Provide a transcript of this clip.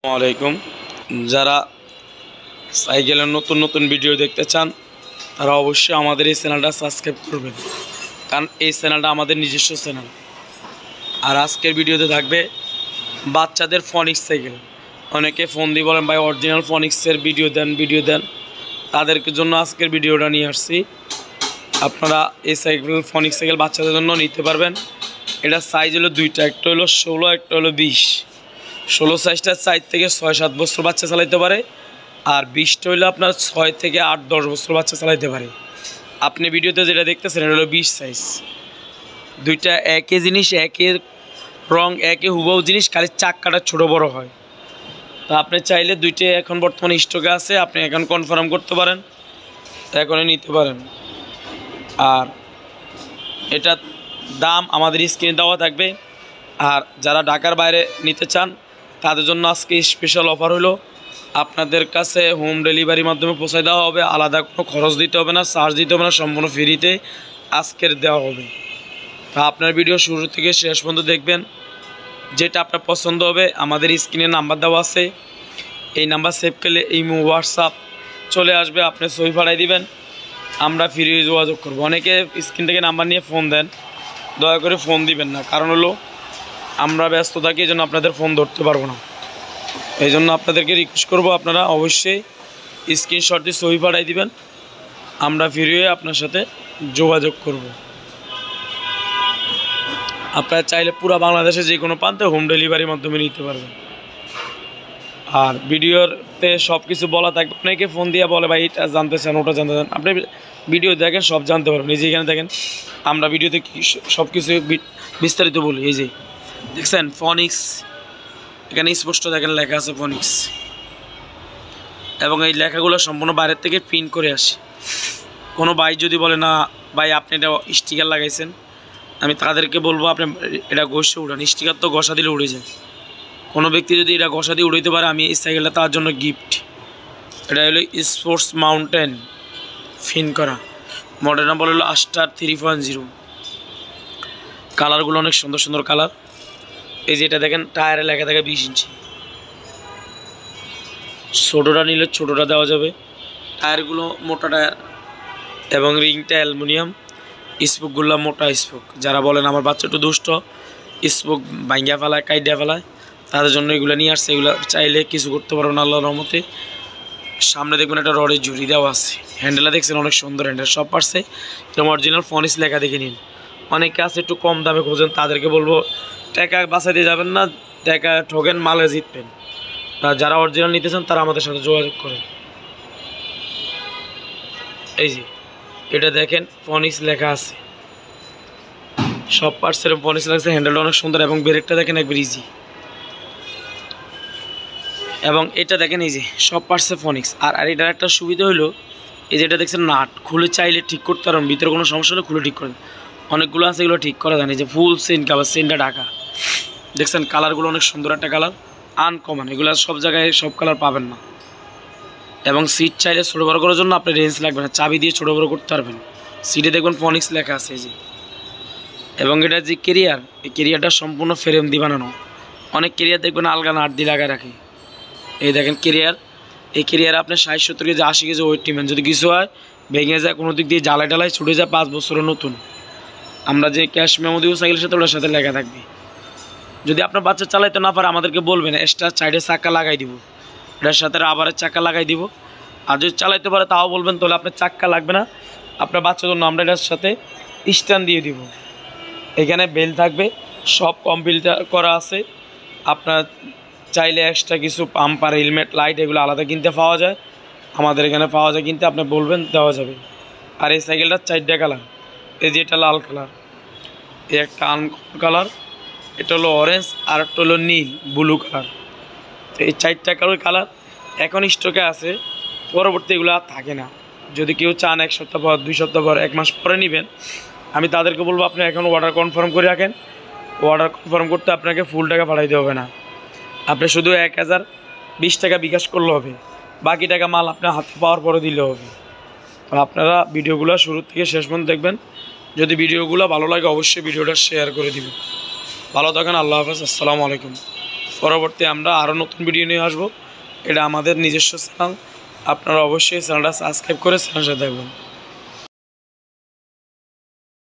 আসসালামাইকুম। যারা সাইকেলের নতুন নতুন ভিডিও দেখতে চান তারা অবশ্যই আমাদের এই চ্যানেলটা সাবস্ক্রাইব করবেন, কারণ এই চ্যানেলটা আমাদের নিজস্ব চ্যানেল। আর আজকের ভিডিওতে থাকবে বাচ্চাদের ফনিক্স সাইকেল। অনেকে ফোন দিয়ে বলেন ভাই অরিজিনাল ফনিক্সের ভিডিও দেন, তাদেরকে জন্য আজকের ভিডিওটা নিয়ে আসছি। আপনারা এই সাইকেল ফনিক্স সাইকেল বাচ্চাদের জন্য নিতে পারবেন। এটা সাইজ হলো দুইটা, একটা হলো 16, একটা হলো 20। 16 সাইজটা 4 থেকে 6-7 বছর বাচ্চা চালাইতে পারে, আর 20টা হইলে আপনার 6 থেকে 8-10 বছর বাচ্চা চালাইতে পারে। আপনি ভিডিওতে যেটা দেখতেছেন এটা হলো 20 সাইজ। দুইটা একই জিনিস, একই রং, একই হুবহু জিনিস, খালি চাক্কাটা ছোটো বড় হয়। তো আপনি চাইলে দুইটাই এখন বর্তমানে স্টকে আছে, আপনি এখন কনফার্ম করতে পারেন, এখনই নিতে পারেন। আর এটা দাম আমাদের স্ক্রিনে দেওয়া থাকবে। আর যারা ঢাকার বাইরে নিতে চান তাদের জন্য আজকে স্পেশাল অফার হলো, আপনাদের কাছে হোম ডেলিভারির মাধ্যমে পৌঁছে দেওয়া হবে। আলাদা কোনো খরচ দিতে হবে না, চার্জ দিতে হবে না, সম্পূর্ণ ফ্রিতে আজকের দেওয়া হবে। তা আপনার ভিডিও শুরু থেকে শেষ পর্যন্ত দেখবেন। যেটা আপনার পছন্দ হবে আমাদের স্ক্রিনে নাম্বার দেওয়া আছে, এই নাম্বার সেভ করলে এই হোয়াটসঅ্যাপ চলে আসবে, আপনি ছবি পাঠিয়ে দিবেন, আমরা ফ্রি যোগাযোগ করবো। অনেকে স্ক্রিন থেকে নাম্বার নিয়ে ফোন দেন, দয়া করে ফোন দিবেন না, কারণ হলো আমরা ব্যস্ত থাকি, এই জন্য আপনাদের ফোন ধরতে পারবো না। এই জন্য আপনাদেরকে রিকোয়েস্ট করবো, আপনারা অবশ্যই স্ক্রিনশট দিয়ে ছবি পাঠিয়ে দিবেন, আমরা ফ্রি হয়ে আপনার সাথে যোগাযোগ করব। আপনারা চাইলে পুরো বাংলাদেশে যে কোনো প্রান্তে হোম ডেলিভারির মাধ্যমে নিতে পারবেন। আর ভিডিওতে সব কিছু বলা থাকবে। অনেকে ফোন দিয়ে বলে ভাই এটা জানতে চান, ওটা জানতে চান, আপনি ভিডিও দেখেন, সব জানতে পারবেন। এই যে এখানে দেখেন, আমরা ভিডিওতে সব কিছু বিস্তারিত বলি। এই যে দেখছেন ফনিক্স, এখানে স্পষ্ট দেখেন লেখা আছে ফনিক্স, এবং এই লেখাগুলো সম্পূর্ণ বাইরের থেকে প্রিন্ট করে আসে। কোনো ভাই যদি বলে না ভাই আপনি এটা স্টিকার লাগাইছেন, আমি তাদেরকে বলবো আপনি এটা ঘষে উড়ান, স্টিকার তো ঘষা দিলে উড়ে যায়। কোনো ব্যক্তি যদি এটা ঘষা দিয়ে উড়াইতে পারে, আমি এই সাইকেলটা তার জন্য গিফট। এটা হলো স্পোর্টস মাউন্টেন ফিন করা, মডেল নাম্বার হলো আস্টার 3.0। কালারগুলো অনেক সুন্দর সুন্দর কালার। এই যে এটা দেখেন টায়ারে লেখা থাকে 20 ইঞ্চি। ছোটোটা নিলে ছোটোটা দেওয়া যাবে। টায়ারগুলো মোটা টায়ার এবং রিংটা অ্যালুমিনিয়াম, স্পোকগুলো মোটা স্পোক। যারা বলেন আমার বাচ্চা একটু দুষ্ট, স্পোক ভাঙ্গা ফেলায়, কাইডা ফেলায়, তাদের জন্য এগুলো নিয়ে আসছে। এগুলো চাইলে কিছু করতে পারবেন আল্লাহর রহমতে। সামনে দেখবেন একটা রডের ঝুড়ি দেওয়া আছে। হ্যান্ডেলটা দেখছেন অনেক সুন্দর হ্যান্ডেল, সব পারছে এরকম অরিজিনাল ফনিক্স লেখা দেখে নিন। অনেকে আছে একটু কম দামে খোঁজেন, তাদেরকে বলবো টাকা বাঁচাইতে যাবেন না, টাকা ঠকেন, মালে জিতবেন। যারা অরিজিনাল নিতে চান তারা আমাদের সাথে যোগাযোগ করেন। এই যে এটা দেখেন ফনিক্স লেখা আছে, সব পার্টস এরকম ফনিক্স লাগছে। হ্যান্ডেলটা অনেক সুন্দর এবং ব্রেকটা দেখেন একবার ইজি। এবং এটা দেখেন এই যে সব পার্টসে ফনিক্স। আর এটার একটা সুবিধা হলো এই যে এটা দেখছেন নাট খুলে চাইলে ঠিক করতে পারবেন, ভিতরে কোনো সমস্যা হলে খুলে ঠিক করেন। অনেকগুলো আছে এগুলো ঠিক করা যায় না। এই যে ফুল চেইন কাভার, চেইনটা ঢাকা দেখছেন, কালারগুলো অনেক সুন্দর একটা কালার, আনকমন। এগুলো সব জায়গায় সব কালার পাবেন না। এবং সিট চাইলে ছোটো বড়ো করার জন্য আপনার রেঞ্জ লাগবে না, চাবি দিয়ে ছোটো বড়ো করতে পারবেন। সিটে দেখবেন ফনিক্স লেখা আছে এই যে। এবং এটা যে কেরিয়ার, এই কেরিয়ারটা সম্পূর্ণ ফ্রেম দিয়ে বানানো। অনেক কেরিয়ার দেখবেন আলগা নাট দিয়ে লাগায় রাখে। এই দেখেন কেরিয়ার, এই কেরিয়ার আপনার 60-70 কেজি 80 কেজি ওয়েট নেবেন। যদি কিছু হয় ভেঙে যায়, কোনো দিক দিয়ে জ্বালায় টালায় ছুটে যায়, 5 বছরের নতুন। আমরা যে ক্যাশ মেমো দিব সাইকেলের সাথে, ওটার সাথে লেখা থাকবে। যদি আপনার বাচ্চা চালাইতে না পারে আমাদেরকে বলবেন, এক্সট্রা সাইডে চাক্কা লাগাই দিব, এটার সাথে রাবারের চাক্কা লাগাই দিব। আর যদি চালাইতে পারে তাও বলবেন, তাহলে আপনার চাক্কা লাগবে না, আপনার বাচ্চার জন্য আমরা এটার সাথে স্ট্যান্ড দিয়ে দিব। এখানে বেল থাকবে, সব কমপ্লিট করা আছে। আপনার চাইলে এক্সট্রা কিছু পাম্পার, হেলমেট, লাইট এগুলো আলাদা কিনতে পাওয়া যায়, আমাদের এখানে পাওয়া যায় কিনতে, আপনি বলবেন দেওয়া যাবে। আর এই সাইকেলটার 4টা কালার। এই যে এটা লাল কালার, এই একটা আনকমন কালার, এটা হলো অরেঞ্জ, আর একটা হলো নীল ব্লু কালার। তো এই 4টা কালার এখন স্টকে আছে, পরবর্তী এগুলো আর থাকে না। যদি কেউ চান 1 সপ্তাহ পর, 2 সপ্তাহ পর, 1 মাস পরে নেবেন, আমি তাদেরকে বলবো আপনি এখন অর্ডার কনফার্ম করে রাখেন। অর্ডার কনফার্ম করতে আপনাকে ফুল টাকা পাঠাইতে হবে না, আপনি শুধু 1020 টাকা বিকাশ করলে হবে, বাকি টাকা মাল আপনার হাতে পাওয়ার পরে দিলে হবে। তো আপনারা ভিডিওগুলো শুরু থেকে শেষ পর্যন্ত দেখবেন। যদি ভিডিওগুলো ভালো লাগে অবশ্যই ভিডিওটা শেয়ার করে দিবেন। ভালো থাকেন, আল্লাহ হাফেজ, আসসালামু আলাইকুম। পরবর্তী আমরা আরও নতুন ভিডিও নিয়ে আসবো। এটা আমাদের নিজস্ব চ্যানেল, আপনারা অবশ্যই চ্যানেলটা সাবস্ক্রাইব করে চ্যানেলের সাথে থাকবেন।